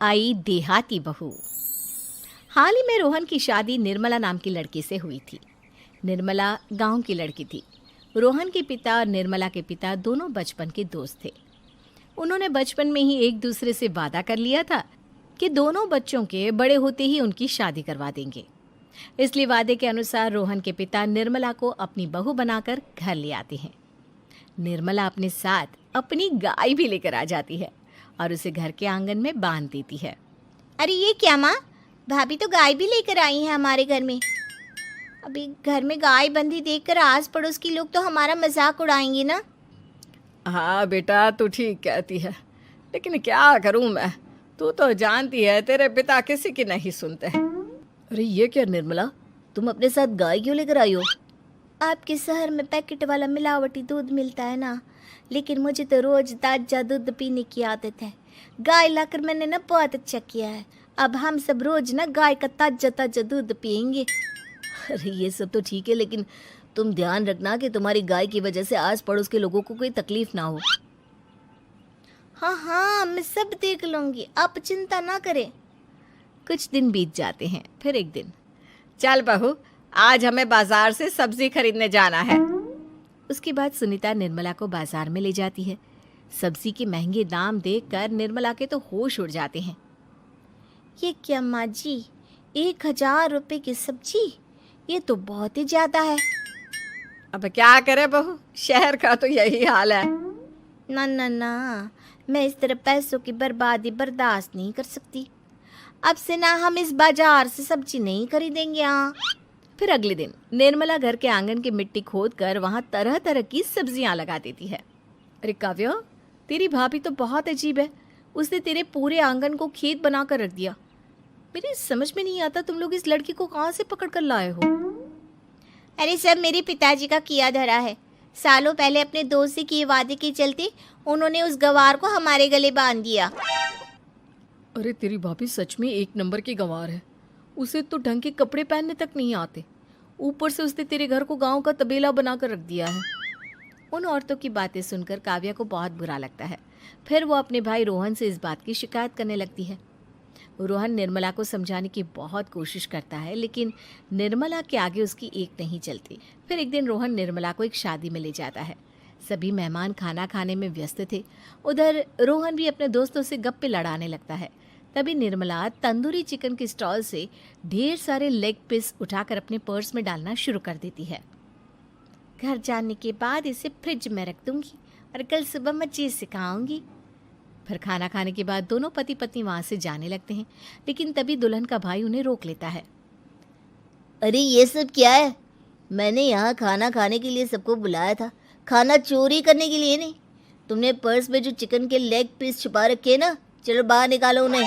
आई देहाती बहू। हाल ही में रोहन की शादी निर्मला नाम की लड़की से हुई थी। निर्मला गांव की लड़की थी। रोहन के पिता और निर्मला के पिता दोनों बचपन के दोस्त थे। उन्होंने बचपन में ही एक दूसरे से वादा कर लिया था कि दोनों बच्चों के बड़े होते ही उनकी शादी करवा देंगे। इसलिए वादे के अनुसार रोहन के पिता निर्मला को अपनी बहू बनाकर घर ले आते हैं। निर्मला अपने साथ अपनी गाय भी लेकर आ जाती है और उसे घर के आंगन में बांध देती है। अरे ये क्या माँ, भाभी तो गाय भी लेकर आई हैं हमारे घर में। अभी घर में गाय बंधी देखकर आस पड़ोस के लोग तो हमारा मजाक उड़ाएंगे ना। हाँ बेटा, तू ठीक कहती है, लेकिन क्या करूँ मैं। तू तो जानती है तेरे पिता किसी की नहीं सुनते। अरे ये क्या निर्मला, तुम अपने साथ गाय क्यों लेकर आई हो? आपके शहर में पैकेट वाला मिलावटी दूध मिलता है ना, लेकिन मुझे तो रोज ताजा दूध पीने की आदत है। गाय लाकर मैंने ना बहुत अच्छा किया है। अब हम सब रोज ना गाय का ताजा ताजा दूध पियेंगे। अरे ये सब तो ठीक है, लेकिन तुम ध्यान रखना कि तुम्हारी गाय की वजह से आस पड़ोस के लोगों को कोई तकलीफ ना हो। हाँ हाँ, मैं सब देख लूँगी, आप चिंता ना करें। कुछ दिन बीत जाते हैं। फिर एक दिन, चल बहू, आज हमें बाजार से सब्जी खरीदने जाना है। उसके बाद सुनीता निर्मला को बाजार में ले जाती है। सब्जी के महंगे दाम देखकर निर्मला के तो होश उड़ जाते हैं। ये क्या माँ जी, 1000 रुपये की सब्जी, ये तो बहुत ही ज़्यादा है। अब क्या करे बहू, शहर का तो यही हाल है। ना ना ना, मैं इस तरह पैसों की बर्बादी बर्दाश्त नहीं कर सकती। अब से ना हम इस बाजार से सब्जी नहीं खरीदेंगे। हाँ। फिर अगले दिन निर्मला घर के आंगन की मिट्टी खोद कर वहाँ तरह तरह की सब्जियाँ लगा देती है। अरे काव्या, तेरी भाभी तो बहुत अजीब है। उसने तेरे पूरे आंगन को खेत बना कर रख दिया। मेरी समझ में नहीं आता तुम लोग इस लड़की को कहाँ से पकड़ कर लाए हो। अरे सब मेरे पिताजी का किया धरा है। सालों पहले अपने दोस्त से किए वादे के चलते उन्होंने उस गवार को हमारे गले बांध दिया। अरे तेरी भाभी सच में एक नंबर की गंवार है। उसे तो ढंग के कपड़े पहनने तक नहीं आते, ऊपर से उसने तेरे घर को गांव का तबेला बनाकर रख दिया है। उन औरतों की बातें सुनकर काव्या को बहुत बुरा लगता है। फिर वो अपने भाई रोहन से इस बात की शिकायत करने लगती है। रोहन निर्मला को समझाने की बहुत कोशिश करता है, लेकिन निर्मला के आगे उसकी एक नहीं चलती। फिर एक दिन रोहन निर्मला को एक शादी में ले जाता है। सभी मेहमान खाना खाने में व्यस्त थे। उधर रोहन भी अपने दोस्तों से गप्पे लड़ाने लगता है। तभी निर्मला तंदूरी चिकन के स्टॉल से ढेर सारे लेग पीस उठाकर अपने पर्स में डालना शुरू कर देती है। घर जाने के बाद इसे फ्रिज में रख दूंगी और कल सुबह मैं चीज़ सिखाऊंगी। फिर खाना खाने के बाद दोनों पति पत्नी वहाँ से जाने लगते हैं, लेकिन तभी दुल्हन का भाई उन्हें रोक लेता है। अरे ये सब क्या है? मैंने यहाँ खाना खाने के लिए सबको बुलाया था, खाना चोरी करने के लिए नहीं। तुमने पर्स में जो चिकन के लेग पीस छुपा रखे ना, चलो बाहर निकालो उन्हें।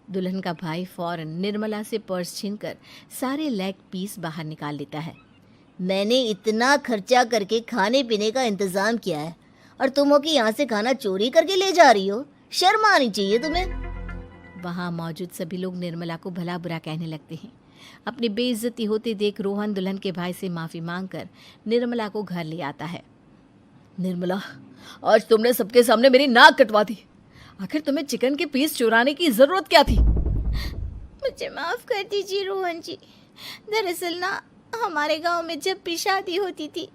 दुल्हन का भाई फौरन निर्मला से पर्स छीनकर सारे लेग पीस बाहर निकाल लेता है। मैंने इतना खर्चा करके खाने पीने का इंतजाम किया है और तुम हो कि यहाँ से खाना चोरी करके ले जा रही हो? शर्म आनी चाहिए तुम्हें। वहाँ मौजूद सभी लोग निर्मला को भला बुरा कहने लगते हैं। अपनी बेइज्जती होते देख रोहन दुल्हन के भाई से माफ़ी मांगकर निर्मला को घर ले आता है। निर्मला, आज तुमने सबके सामने मेरी नाक कटवा दी। आखिर तुम्हें चिकन के पीस चुराने की ज़रूरत क्या थी? मुझे माफ़ कर दीजिए रोहन जी। दरअसल ना, हमारे गांव में जब भी शादी होती थी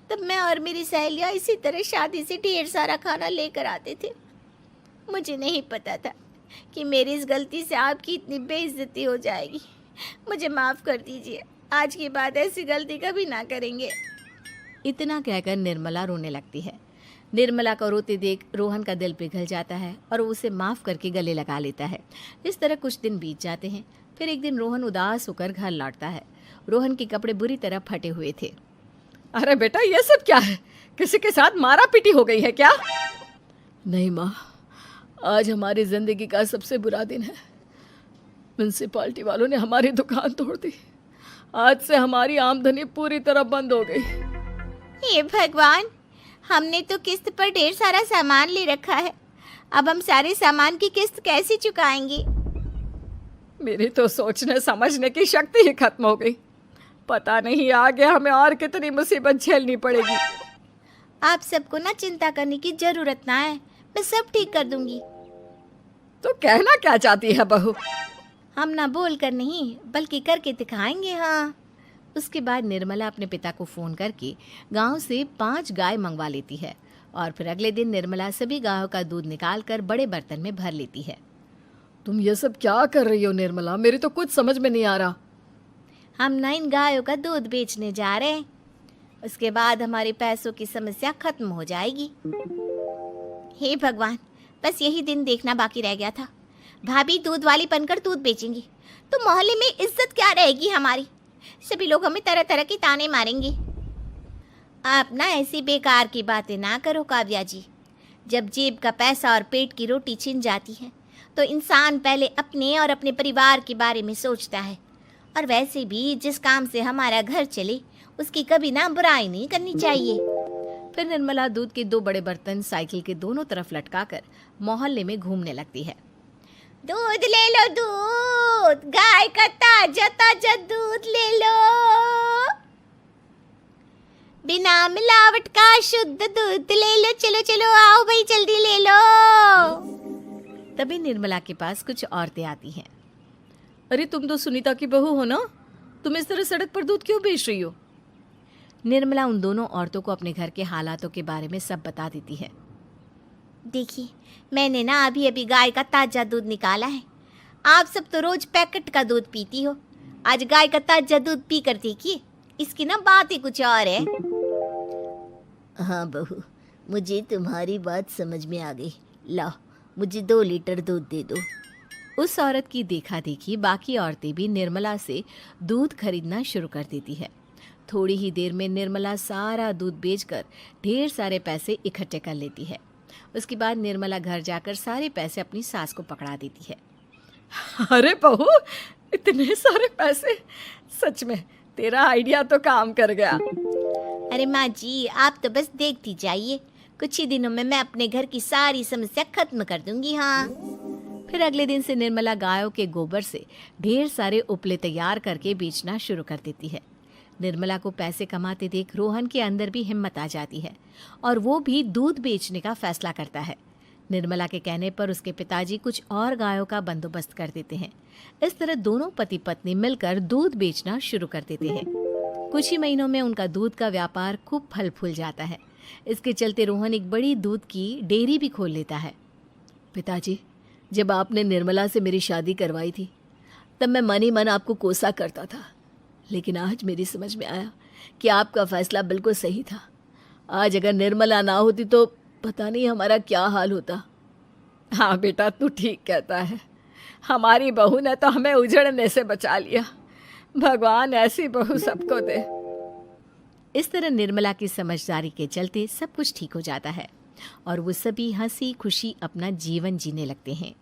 तब मैं और मेरी सहेलियाँ इसी तरह शादी से ढेर सारा खाना लेकर आते थे। मुझे नहीं पता था कि मेरी इस गलती से आपकी इतनी बेइज्जती हो जाएगी। मुझे माफ़ कर दीजिए, आज के बाद ऐसी गलती कभी ना करेंगे। इतना कहकर निर्मला रोने लगती है। निर्मला को रोते देख रोहन का दिल पिघल जाता है और वो उसे माफ़ करके गले लगा लेता है। इस तरह कुछ दिन बीत जाते हैं। फिर एक दिन रोहन उदास होकर घर लौटता है। रोहन के कपड़े बुरी तरह फटे हुए थे। अरे बेटा, ये सब क्या है? किसी के साथ मारा पीटी हो गई है क्या? नहीं माँ, आज हमारी ज़िंदगी का सबसे बुरा दिन है। म्यूनसिपालिटी वालों ने हमारी दुकान तोड़ दी। आज से हमारी आमदनी पूरी तरह बंद हो गई। हे भगवान, हमने तो किस्त पर ढेर सारा सामान ले रखा है। अब हम सारे सामान की किस्त कैसे चुकाएंगे? मेरी तो सोचने समझने की शक्ति ही खत्म हो गई। पता नहीं आगे हमें और कितनी मुसीबत झेलनी पड़ेगी। आप सबको ना चिंता करने की जरूरत ना है, मैं सब ठीक कर दूंगी। तो कहना क्या चाहती है बहू? हम ना बोल कर नहीं बल्कि करके दिखाएंगे। हाँ, उसके बाद निर्मला अपने पिता को फ़ोन करके गांव से 5 गाय मंगवा लेती है और फिर अगले दिन निर्मला सभी गायों का दूध निकाल कर बड़े बर्तन में भर लेती है। तुम ये सब क्या कर रही हो निर्मला? मेरी तो कुछ समझ में नहीं आ रहा। हम ना इन गायों का दूध बेचने जा रहे हैं। उसके बाद हमारे पैसों की समस्या खत्म हो जाएगी। हे भगवान, बस यही दिन देखना बाकी रह गया था। भाभी दूध वाली बनकर दूध बेचेंगी तो मोहल्ले में इज्जत क्या रहेगी हमारी। सभी लोग हमें तरह तरह के ताने मारेंगे। आप ना ऐसी बेकार की बातें ना करो काव्या जी। जब जेब का पैसा और पेट की रोटी छिन जाती है तो इंसान पहले अपने और अपने परिवार के बारे में सोचता है। और वैसे भी जिस काम से हमारा घर चले उसकी कभी ना बुराई नहीं करनी चाहिए। फिर निर्मला दूध के 2 बड़े बर्तन साइकिल के दोनों तरफ लटकाकर मोहल्ले में घूमने लगती है। दूध ले लो, दूध, गाय का ताजा ताजा दूध ले लो, बिना मिलावट का शुद्ध दूध ले लो। चलो चलो आओ भाई, जल्दी ले लो। तभी निर्मला के पास कुछ औरतें आती हैं। अरे तुम तो सुनीता की बहू हो ना, तुम इस तरह सड़क पर दूध क्यों बेच रही हो? निर्मला उन दोनों औरतों को अपने घर के हालातों के बारे में सब बता देती है। देखिए, मैंने ना अभी अभी गाय का ताजा दूध निकाला है। आप सब तो रोज पैकेट का दूध पीती हो, आज गाय का ताजा दूध पी कर देखिए, इसकी ना बात ही कुछ और है। हाँ बहू, मुझे तुम्हारी बात समझ में आ गई। लाओ, मुझे 2 लीटर दूध दे दो। उस औरत की देखा देखी बाकी औरतें भी निर्मला से दूध खरीदना शुरू कर देती है। थोड़ी ही देर में निर्मला सारा दूध बेचकर ढेर सारे पैसे इकट्ठे कर लेती है। उसके बाद निर्मला घर जाकर सारे पैसे अपनी सास को पकड़ा देती है। अरे बहू, इतने सारे पैसे! सच में तेरा आइडिया तो काम कर गया। अरे माँ जी, आप तो बस देखती जाइए, कुछ ही दिनों में मैं अपने घर की सारी समस्या खत्म कर दूंगी। हाँ। फिर अगले दिन से निर्मला गायों के गोबर से ढेर सारे उपले तैयार करके बेचना शुरू कर देती है। निर्मला को पैसे कमाते देख रोहन के अंदर भी हिम्मत आ जाती है और वो भी दूध बेचने का फैसला करता है। निर्मला के कहने पर उसके पिताजी कुछ और गायों का बंदोबस्त कर देते हैं। इस तरह दोनों पति पत्नी मिलकर दूध बेचना शुरू कर देते हैं। कुछ ही महीनों में उनका दूध का व्यापार खूब फल फूल जाता है। इसके चलते रोहन एक बड़ी दूध की डेयरी भी खोल लेता है। पिताजी, जब आपने निर्मला से मेरी शादी करवाई थी तब मैं मन ही मन आपको कोसा करता था, लेकिन आज मेरी समझ में आया कि आपका फैसला बिल्कुल सही था। आज अगर निर्मला ना होती तो पता नहीं हमारा क्या हाल होता। हाँ बेटा, तू ठीक कहता है। हमारी बहू ने तो हमें उजड़ने से बचा लिया। भगवान ऐसी बहू सबको दे। इस तरह निर्मला की समझदारी के चलते सब कुछ ठीक हो जाता है और वो सभी हंसी खुशी अपना जीवन जीने लगते हैं।